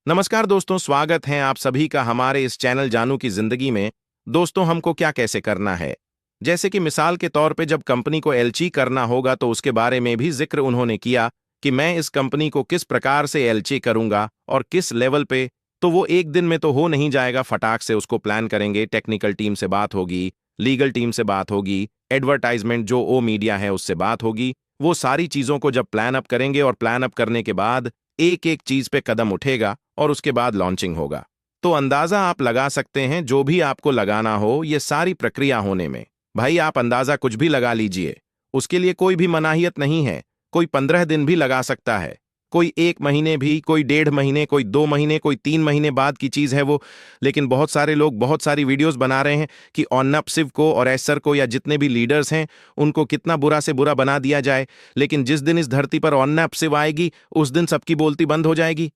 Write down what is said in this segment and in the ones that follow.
नमस्कार दोस्तों, स्वागत है आप सभी का हमारे इस चैनल जानू की जिंदगी में। दोस्तों, हमको क्या कैसे करना है, जैसे कि मिसाल के तौर पे जब कंपनी को एलची करना होगा तो उसके बारे में भी जिक्र उन्होंने किया कि मैं इस कंपनी को किस प्रकार से एलची करूंगा और किस लेवल पे। तो वो एक दिन में तो हो नहीं जाएगा, फटाक से उसको प्लान करेंगे, टेक्निकल टीम से बात होगी, लीगल टीम से बात होगी, एडवर्टाइजमेंट जो ओ मीडिया है उससे बात होगी। वो सारी चीजों को जब प्लान अप करेंगे और प्लान अप करने के बाद एक एक चीज पे कदम उठेगा और उसके बाद लॉन्चिंग होगा। तो अंदाजा आप लगा सकते हैं, जो भी आपको लगाना हो ये सारी प्रक्रिया होने में। भाई आप अंदाजा कुछ भी लगा लीजिए, उसके लिए कोई भी मनाहियत नहीं है। कोई 15 दिन भी लगा सकता है, कोई 1 महीने भी, कोई 1.5 महीने, कोई 2 महीने, कोई 3 महीने बाद की चीज है वो। लेकिन बहुत सारे लोग बहुत सारी वीडियोस बना रहे हैं कि ऑर्नब सिव को और एसर को या जितने भी लीडर्स हैं उनको कितना बुरा से बुरा बना दिया जाए। लेकिन जिस दिन इस धरती पर ऑर्नब सिव आएगी उस दिन सबकी बोलती बंद हो जाएगी।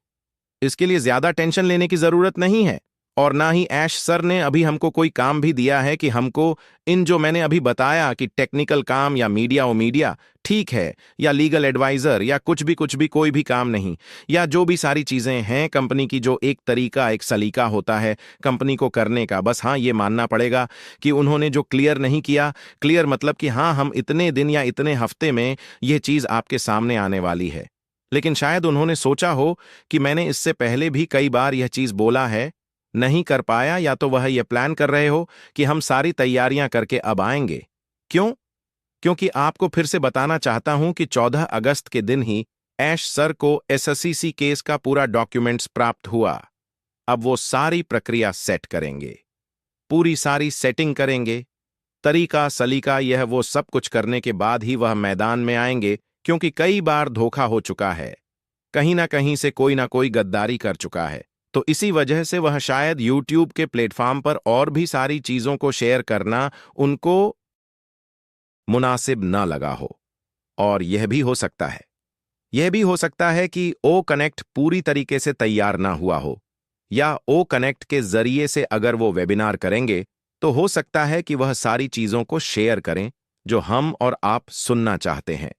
इसके लिए ज्यादा टेंशन लेने की जरूरत नहीं है। और ना ही ऐश सर ने अभी हमको कोई काम भी दिया है कि हमको इन जो मैंने अभी बताया कि टेक्निकल काम या मीडिया ओ मीडिया ठीक है, या लीगल एडवाइजर या कुछ भी कोई भी काम नहीं, या जो भी सारी चीजें हैं कंपनी की, जो एक तरीका एक सलीका होता है कंपनी को करने का। बस हाँ, ये मानना पड़ेगा कि उन्होंने जो क्लियर नहीं किया, क्लियर मतलब कि हाँ हम इतने दिन या इतने हफ्ते में यह चीज आपके सामने आने वाली है। लेकिन शायद उन्होंने सोचा हो कि मैंने इससे पहले भी कई बार यह चीज बोला है, नहीं कर पाया, या तो वह यह प्लान कर रहे हो कि हम सारी तैयारियां करके अब आएंगे। क्यों? क्योंकि आपको फिर से बताना चाहता हूं कि 14 अगस्त के दिन ही ऐश सर को एसएससी केस का पूरा डॉक्यूमेंट्स प्राप्त हुआ। अब वो सारी प्रक्रिया सेट करेंगे, पूरी सारी सेटिंग करेंगे, तरीका सलीका, यह वो सब कुछ करने के बाद ही वह मैदान में आएंगे। क्योंकि कई बार धोखा हो चुका है, कहीं ना कहीं से कोई ना कोई गद्दारी कर चुका है। तो इसी वजह से वह शायद यूट्यूब के प्लेटफॉर्म पर और भी सारी चीजों को शेयर करना उनको मुनासिब ना लगा हो। और यह भी हो सकता है कि ओ कनेक्ट पूरी तरीके से तैयार ना हुआ हो, या ओ कनेक्ट के जरिए से अगर वो वेबिनार करेंगे तो हो सकता है कि वह सारी चीजों को शेयर करें जो हम और आप सुनना चाहते हैं।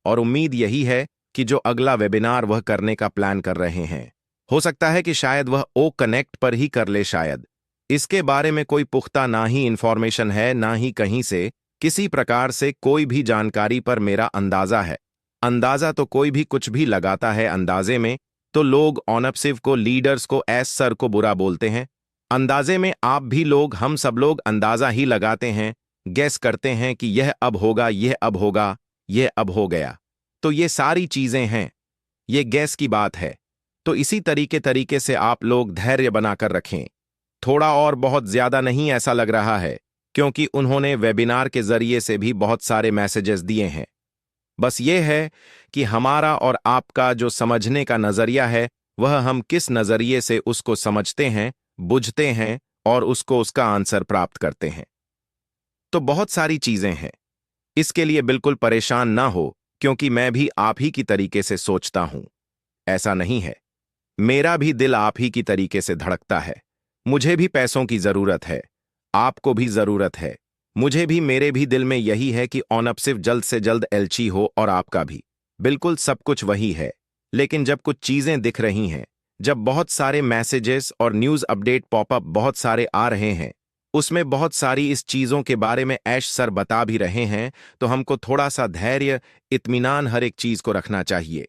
और उम्मीद यही है कि जो अगला वेबिनार वह करने का प्लान कर रहे हैं, हो सकता है कि शायद वह ओ कनेक्ट पर ही कर ले। शायद इसके बारे में कोई पुख्ता ना ही इंफॉर्मेशन है, ना ही कहीं से किसी प्रकार से कोई भी जानकारी पर मेरा अंदाजा है। अंदाजा तो कोई भी कुछ भी लगाता है, अंदाजे में तो लोग ऑर्नब सिव को, लीडर्स को, एस सर को बुरा बोलते हैं। अंदाजे में आप भी लोग, हम सब लोग अंदाजा ही लगाते हैं, गेस करते हैं कि यह अब होगा, यह अब होगा, यह अब हो गया। तो ये सारी चीजें हैं, ये गैस की बात है। तो इसी तरीके से आप लोग धैर्य बनाकर रखें। थोड़ा और बहुत ज्यादा नहीं ऐसा लग रहा है, क्योंकि उन्होंने वेबिनार के जरिए से भी बहुत सारे मैसेजेस दिए हैं। बस ये है कि हमारा और आपका जो समझने का नजरिया है, वह हम किस नजरिए से उसको समझते हैं, बुझते हैं और उसको उसका आंसर प्राप्त करते हैं। तो बहुत सारी चीजें हैं, इसके लिए बिल्कुल परेशान ना हो, क्योंकि मैं भी आप ही की तरीके से सोचता हूं। ऐसा नहीं है, मेरा भी दिल आप ही की तरीके से धड़कता है। मुझे भी पैसों की जरूरत है, आपको भी जरूरत है, मुझे भी, मेरे भी दिल में यही है कि ऑर्नब सिव जल्द से जल्द एलची हो, और आपका भी बिल्कुल सब कुछ वही है। लेकिन जब कुछ चीजें दिख रही हैं, जब बहुत सारे मैसेजेस और न्यूज अपडेट पॉपअप बहुत सारे आ रहे हैं, उसमें बहुत सारी इस चीजों के बारे में ऐश सर बता भी रहे हैं, तो हमको थोड़ा सा धैर्य, इत्मीनान हर एक चीज को रखना चाहिए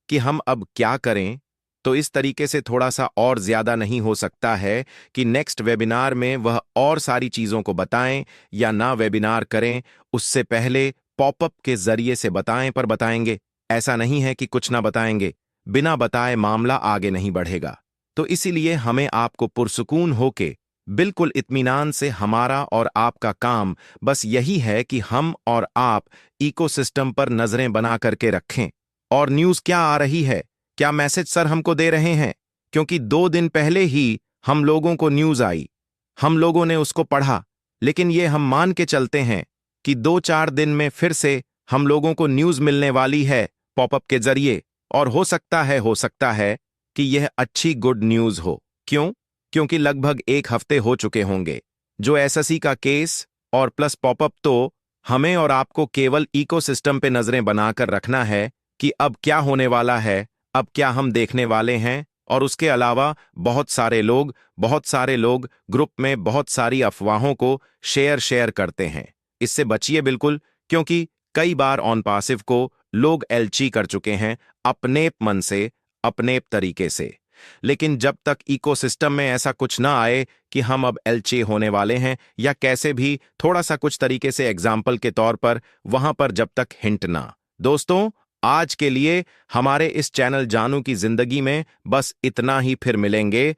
कि हम अब क्या करें। तो इस तरीके से थोड़ा सा और ज्यादा नहीं हो सकता है कि नेक्स्ट वेबिनार में वह और सारी चीजों को बताएं या ना वेबिनार करें, उससे पहले पॉपअप के जरिए से बताएं, पर बताएंगे। ऐसा नहीं है कि कुछ ना बताएंगे, बिना बताए मामला आगे नहीं बढ़ेगा। तो इसीलिए हमें आपको पुरसुकून होके, बिल्कुल इत्मीनान से, हमारा और आपका काम बस यही है कि हम और आप इकोसिस्टम पर नजरें बना करके रखें। और न्यूज़ क्या आ रही है, क्या मैसेज सर हमको दे रहे हैं, क्योंकि 2 दिन पहले ही हम लोगों को न्यूज़ आई, हम लोगों ने उसको पढ़ा। लेकिन ये हम मान के चलते हैं कि 2-4 दिन में फिर से हम लोगों को न्यूज़ मिलने वाली है पॉपअप के जरिए। और हो सकता है कि यह अच्छी गुड न्यूज़ हो। क्यों? क्योंकि लगभग 1 हफ्ते हो चुके होंगे जो एसएससी का केस और प्लस पॉपअप। तो हमें और आपको केवल इकोसिस्टम पे नजरें बनाकर रखना है कि अब क्या होने वाला है, अब क्या हम देखने वाले हैं, और उसके अलावा बहुत सारे लोग ग्रुप में बहुत सारी अफवाहों को शेयर करते हैं। इससे बचिए बिल्कुल, क्योंकि कई बार ऑन पासिव को लोग एलची कर चुके हैं अपनेप मन से, अपनेप तरीके से। लेकिन जब तक इकोसिस्टम में ऐसा कुछ ना आए कि हम अब एलचे होने वाले हैं, या कैसे भी थोड़ा सा कुछ तरीके से एग्जाम्पल के तौर पर, वहां पर जब तक हिंट ना। दोस्तों, आज के लिए हमारे इस चैनल जानू की जिंदगी में बस इतना ही। फिर मिलेंगे